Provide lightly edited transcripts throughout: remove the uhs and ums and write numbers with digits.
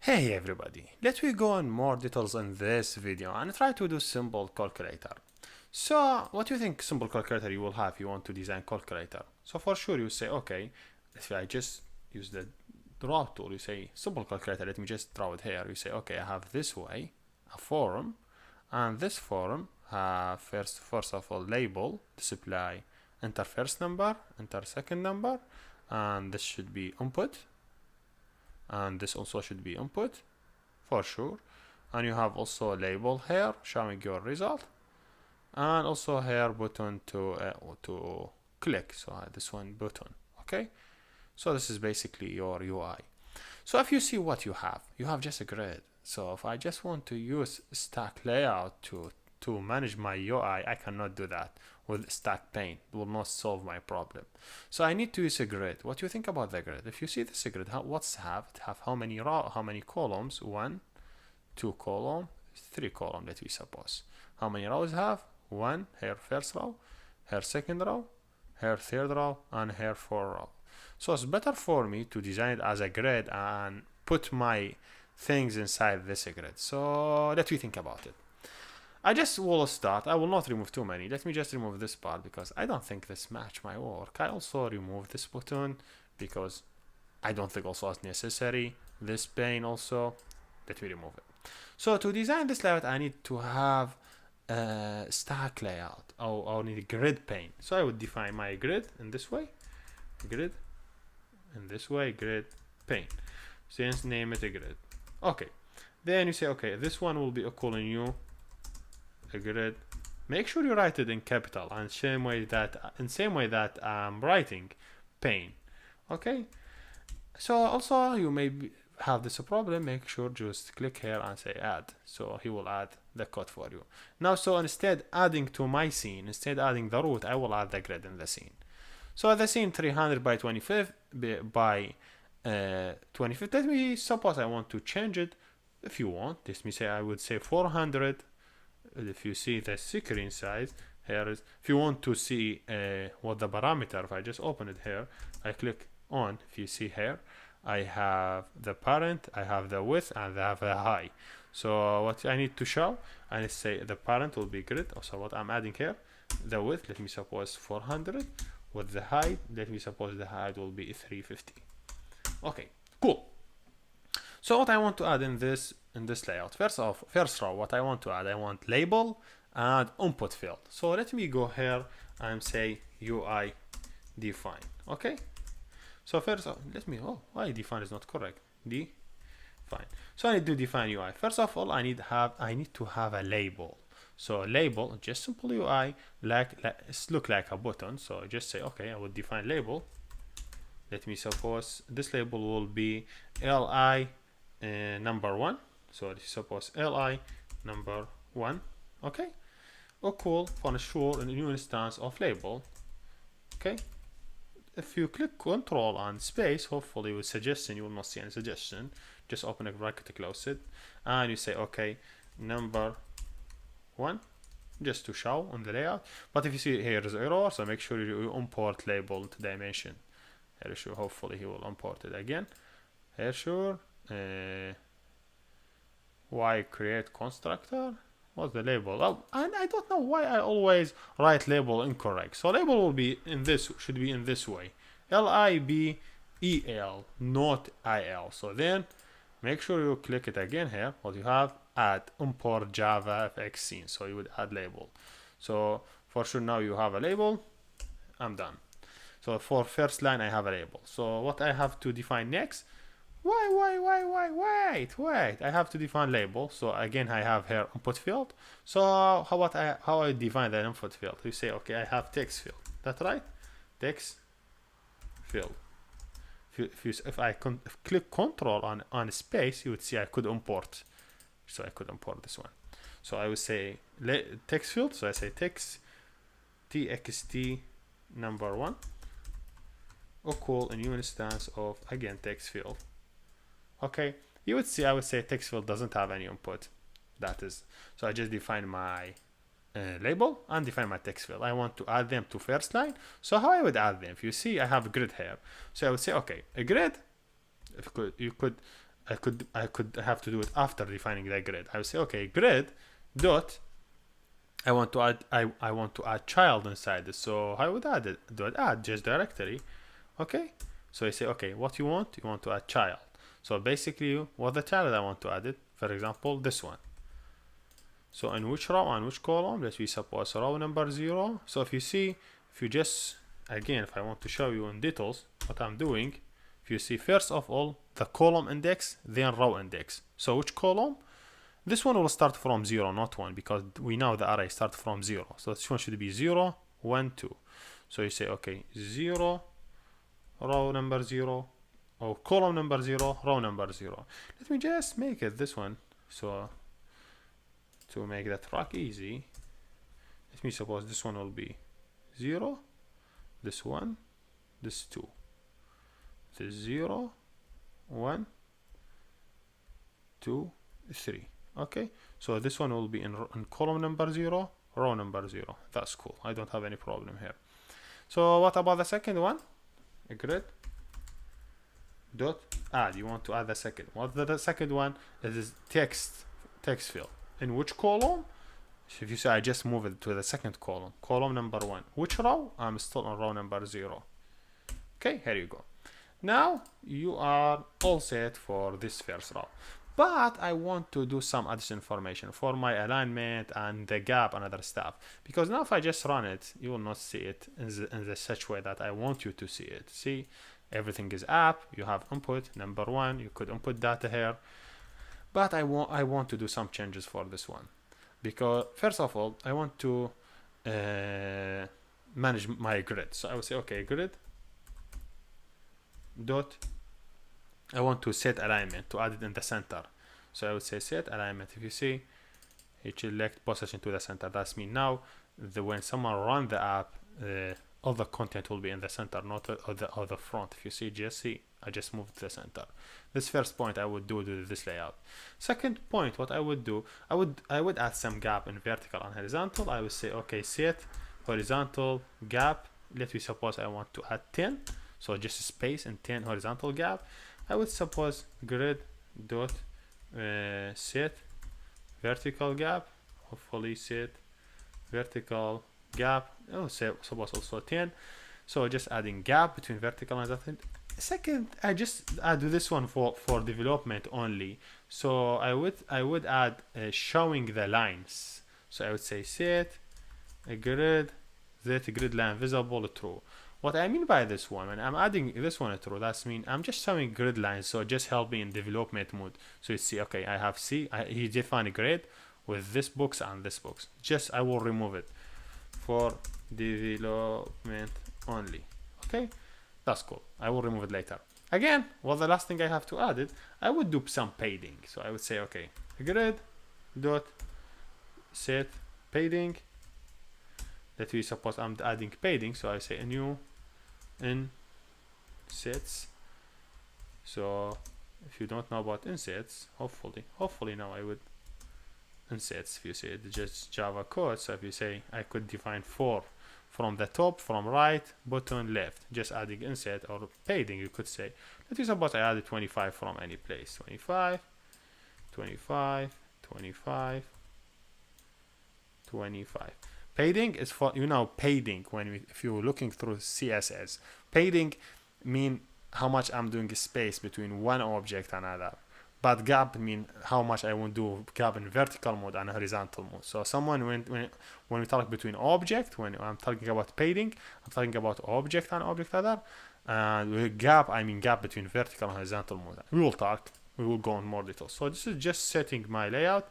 Hey everybody, let me go in more details in this video and try to do simple calculator. So what do you think simple calculator you will have if you want to design calculator? So for sure you say, okay, if I just use the draw tool, you say simple calculator, let me just draw it here. You say, okay, I have this way, a form, and this form first of all label, display, enter first number, enter second number, and this should be input, and this also should be input for sure, and you have also a label here showing your result, and also here button to click, so this one button. Okay, so this is basically your UI. So if you see what you have just a grid. So if I just want to use stack layout to manage my UI, I cannot do that with stack pane. It will not solve my problem. So I need to use a grid. What do you think about the grid? If you see this grid, what's have how many how many columns? 1, 2 column, 3 column, let me suppose. How many rows have? 1 here first row, here second row, here third row, and here 4 row. So it's better for me to design it as a grid and put my things inside this grid. So let me think about it. I just will start. I will not remove too many. Let me just remove this part because I don't think this match my work. I also remove this button because I don't think also it's necessary. This pane also, let me remove it. So to design this layout, I need to have a stack layout. I need a grid pane. So I would define my grid in this way, grid in this way, grid pane. Since name it a grid. Okay. Then you say, okay, this one will be equal in new a grid. Make sure you write it in capital and same way that I'm writing pane. Okay. So also you may have this problem. Make sure just click here and say add. So he will add the code for you. Now, so instead adding to my scene, instead adding the root, I will add the grid in the scene. So the scene 300 by 25 by 25. Let me suppose I want to change it. If you want, let me say I would say 400. If you see the screen size here is, if you want to see what the parameter, if I just open it here, I click on, if you see here, I have the parent, I have the width, and I have the height. So what I need to show, I need to say the parent will be grid. So what I'm adding here, the width, let me suppose 400, with the height, let me suppose the height will be 350. Okay, cool. So what I want to add in this layout, first row, what I want to add, I want label and input field. So let me go here and say UI define. Okay. So first, let me, why define is not correct? Define. So I need to define UI. First of all, I need to have a label. So label, just simple UI, look like a button. So just say, okay, I will define label. Let me suppose this label will be li number 1. So let's suppose li number 1. Okay. Equal for sure a new instance of label. Okay. If you click Control and space, hopefully with suggestion you will not see any suggestion. Just open a bracket, close it, and you say okay, number 1, just to show on the layout. But if you see here is error, so make sure you import label to dimension. Here sure, hopefully he will import it again. Here sure, why create constructor? What's the label? Oh, and I don't know why I always write label incorrect. So label will be in this, should be in this way. LIBEL, not IL. So then make sure you click it again here. What you have, add import Java FX scene. So you would add label. So for sure now you have a label. I'm done. So for first line I have a label. So what I have to define next, wait, I have to define label. So again I have here input field. So how I define the input field? You say okay, I have text field. That's right, text field. If I click control on space, you would see I could import. So I could import this one. So I would say text field. So I say text txt number 1 equal a new instance of again text field. Okay, you would see I would say text field doesn't have any input. That is, so I just define my label and define my text field. I want to add them to first line. So how I would add them? If you see I have a grid here. So I would say okay, a grid, if you could I could have to do it after defining the grid. I would say, okay, grid dot, I want to add child inside this. So I would add it, dot add just directory. Okay, so I say, okay, what you want to add child. So basically what the child I want to add it, for example, this one. So in which row and which column? Let's suppose row number 0. So if you see, if you just, again, if I want to show you in details what I'm doing, if you see, first of all, the column index, then row index. So which column? This one will start from 0, not 1, because we know the array starts from 0. So this one should be 0, 1, 2. So you say, okay, 0, row number 0, or column number 0, row number 0. Let me just make it this one. So to make that track easy, let me suppose this one will be 0, this 1, this 2, this 0, 1, 2, 3. Okay, so this one will be in column number 0, row number 0. That's cool. I don't have any problem here. So what about the second one? A grid dot add. You want to add the second. What's the second one? It is text field. In which column? If you say I just move it to the second column, column number 1. Which row? I'm still on row number 0. Okay, here you go. Now you are all set for this first row. But I want to do some additional information for my alignment and the gap and other stuff. Because now if I just run it, you will not see it in the such way that I want you to see it. See, everything is up. You have input number 1. You could input data here. But I want to do some changes for this one. Because first of all, I want to manage my grid. So I will say, okay, grid dot, I want to set alignment to add it in the center. So I would say set alignment. If you see, it select position to the center. That's mean now when someone run the app, all the content will be in the center, not on the front. If you see, just see, I just moved to the center. This first point I would do this layout. Second point, what I would do, I would add some gap in vertical and horizontal. I would say, okay, set horizontal gap. Let me suppose I want to add 10. So just a space and 10 horizontal gap. I would suppose grid dot set vertical gap. Hopefully set vertical gap. Oh, say suppose also 10. So just adding gap between vertical and horizontal. Second, I do this one for development only. So I would add showing the lines. So I would say set a grid, that grid line visible true. What I mean by this one, when I'm adding this one true, that's mean I'm just showing grid lines, so just help me in development mode. So you see, okay, I have he defined a grid with this box and this box. Just I will remove it for development only. Okay, that's cool. I will remove it later. Again, well, the last thing I have to add it, I would do some padding. So I would say, okay, grid dot set padding. That we suppose I'm adding padding, so I say a new in sets. So if you don't know about insets, hopefully now I would insets. If you say it's just Java code, so if you say I could define 4 from the top, from right, bottom, left, just adding inset or padding, you could say. Let me suppose I added 25 from any place. 25, 25, 25, 25. Padding is for, padding, if you're looking through CSS, padding mean how much I'm doing space between one object and another. But gap mean how much I want to do gap in vertical mode and horizontal mode. So when we talk between object, when I'm talking about padding, I'm talking about object and object other. And with gap, I mean gap between vertical and horizontal mode. We will go in more detail. So this is just setting my layout.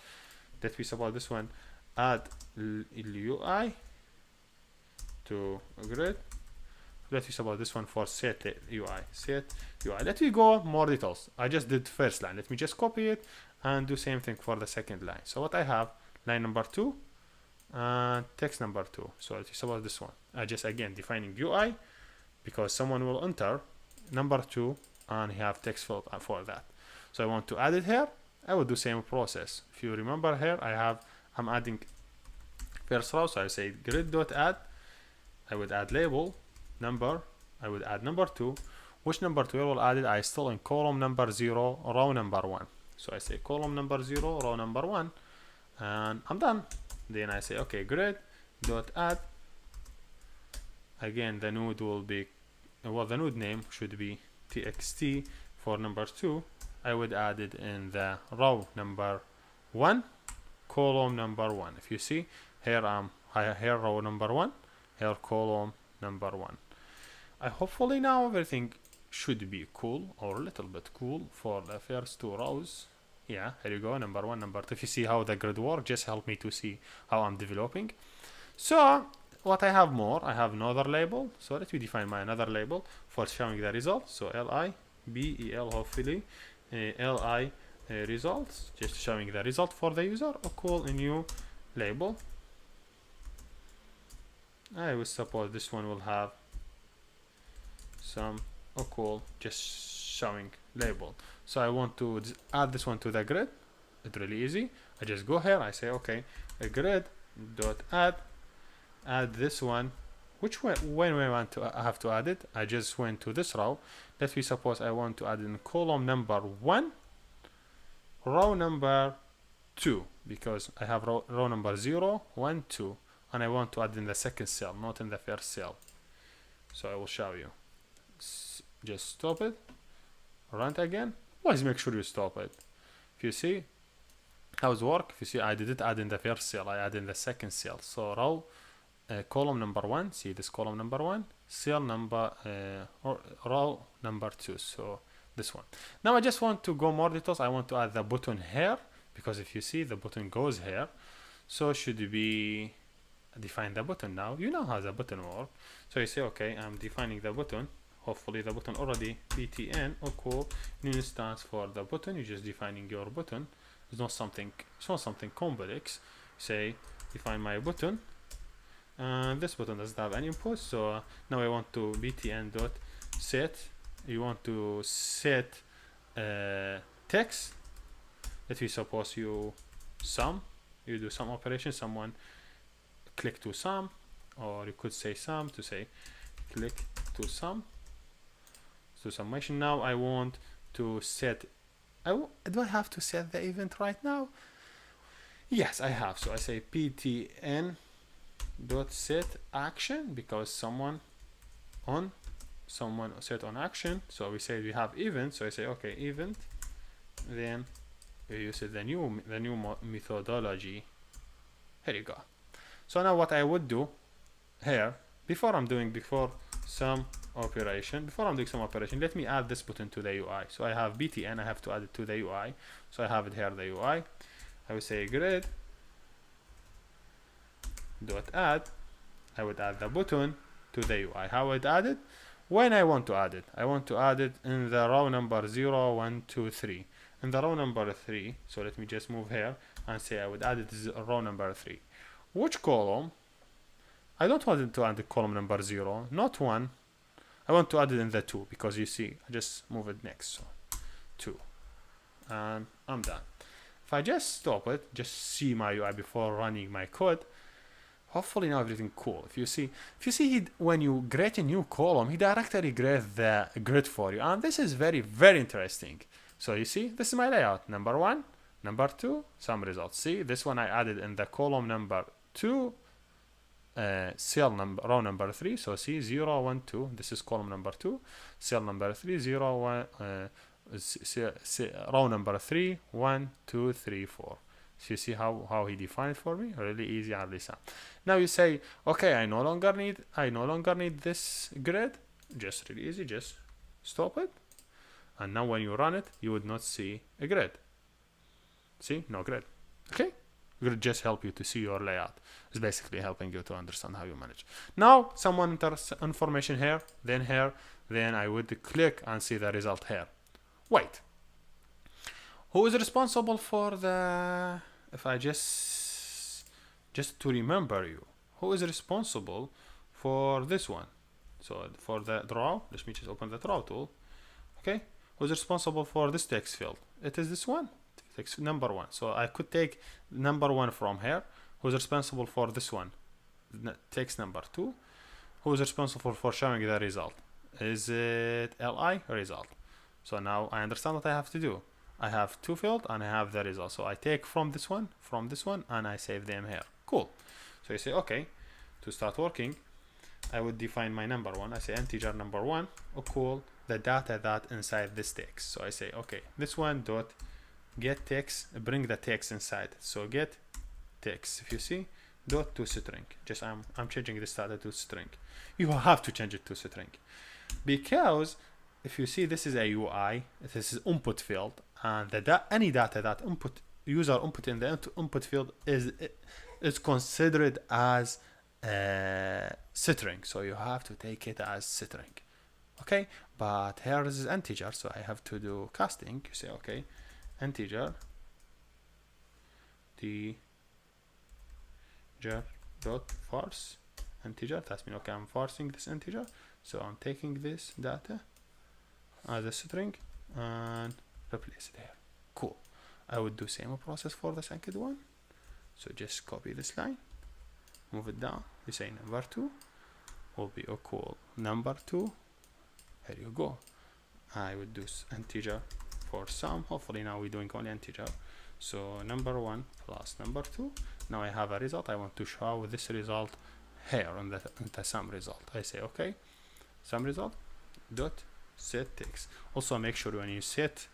That we suppose this one, add UI to grid. Let me suppose this one for set UI. Let me go more details. I just did first line. Let me just copy it and do same thing for the second line. So what I have, line number 2 and text number 2. So let me suppose this one. I just again defining UI because someone will enter number 2 and he have text field for that. So I want to add it here. I will do same process. If you remember here, I'm adding first row, so I say grid.add. I would add label number. I would add number 2. which number 12 will add it? I still in column number 0, row number 1. So I say column number 0, row number 1, and I'm done. Then I say okay, grid dot add. Again, the node will be, well, the node name should be txt for number 2. I would add it in the row number 1, column number 1. If you see here, here row number 1, here column number 1. Hopefully now everything should be cool, or a little bit cool for the first 2 rows. Yeah, here you go, number 1, number 2. If you see how the grid works, just help me to see how I'm developing. So what I have more, I have another label. So let me define my another label for showing the results. So libel, hopefully li results, just showing the result for the user. Or call a new label. I will suppose this one will have some call just showing label. So I want to add this one to the grid. It's really easy. I just go here, I say okay, a grid dot add this one. Which way, when I want to have to add it, I just went to this row. Let me suppose I want to add in column number 1, row number 2, because I have row number 0, 1, 2, and I want to add in the second cell, not in the first cell. So I will show you. Just stop it, run it again. Always make sure you stop it. If you see how it works, if you see I didn't add in the first cell, I add in the second cell. So row column number 1, see this column number 1, cell number row number 2, so this one. Now I just want to go more details. I want to add the button here, because if you see the button goes here, so should be define the button. Now you know how the button works. So you say okay, I'm defining the button. Hopefully the button already btn equal new instance for the button. You're just defining your button. It's not something complex. Say define my button, and this button doesn't have any input. So now I want to btn dot set. You want to set text. Let me suppose you sum. You do some operation. Someone click to sum, or you could say sum to say click to sum. So summation. Now I want to set. Do I have to set the event right now? Yes, I have. So I say btn dot set action, because someone set on action. So we say we have event. So I say okay, event. Then we use the new methodology. Here you go. So now what I would do here, before I'm doing some operation, let me add this button to the UI. So I have btn, I have to add it to the UI. So I have it here, the UI. I will say grid dot add. I would add the button to the UI. How I would add it? When I want to add it, I want to add it in the row number 0, 1, 2, 3. In the row number 3, so let me just move here and say I would add it to row number 3. Which column? I don't want it to add the column number 0, not 1. I want to add it in the 2, because you see, I just move it next. So 2. And I'm done. If I just stop it, just see my UI before running my code, hopefully now everything cool. If you see when you create a new column, he directly creates the grid for you. And this is very, very interesting. So you see, this is my layout. Number 1, number 2, some results. See, this one I added in the column number 2, cell number, row number 3. So see, 0, 1, 2. This is column number 2. Cell number 3, 0, 1, row number 3, 1, 2, 3, 4. So you see how he defined for me? Really easy and listen. Now you say, okay, I no longer need this grid. Just really easy, just stop it. And now when you run it, you would not see a grid. See, no grid. Okay? Grid just help you to see your layout. It's basically helping you to understand how you manage. Now someone enters information here, then I would click and see the result here. Wait. Who is responsible for the, if I just to remember you, who is responsible for this one? So for the draw, let me just open the draw tool. Okay, who's responsible for this text field? It is this one, text number 1. So I could take number 1 from here. Who's responsible for this one? Text number 2. Who's responsible for showing the result? Is it li result? So now I understand what I have to do. I have two fields and I have the result. So I take from this one, and I save them here. Cool. So you say, okay, to start working, I would define my number one. I say integer number one equal the data that inside this text. So I say, okay, this one dot get text, bring the text inside. So get text, if you see, dot to string. Just I'm changing this data to string. You have to change it to string, because if you see, this is a UI, this is input field, and any data that user input in the input field is considered as string. So you have to take it as string. Okay, but here is integer, so I have to do casting. You say, okay, integer dot parse integer. That means, okay, I'm parsing this integer, so I'm taking this data as a string and replace it here. Cool. I would do same process for the second one. So just copy this line, move it down. You say number two will be equal number two. Here you go. I would do integer for sum. Hopefully now we're doing only integer. So number one plus number two. Now I have a result. I want to show this result here on the sum result. I say, okay, sum result dot set text. Also make sure when you set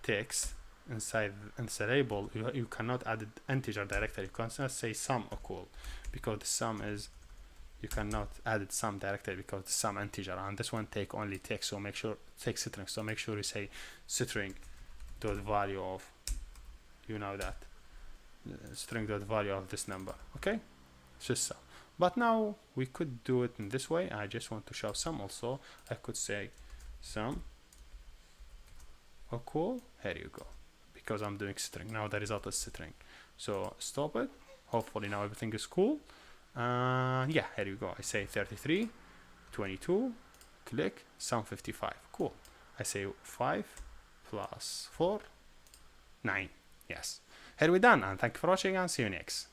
text inside label, you cannot add integer directly. You cannot say sum equal, because the sum is, you cannot add it sum directly because the sum integer, and this one take only text. So make sure take string. So make sure you say string dot value of, you know that, string dot value of this number. Okay, it's just sum. But now we could do it in this way. I just want to show sum also. I could say sum equal, here you go, because I'm doing string. Now the result is string. So stop it. Hopefully now everything is cool. Yeah, here you go. I say 33, 22, click, sum 55. Cool. I say 5 plus 4, 9. Yes. Here we're done, and thank you for watching, and see you next.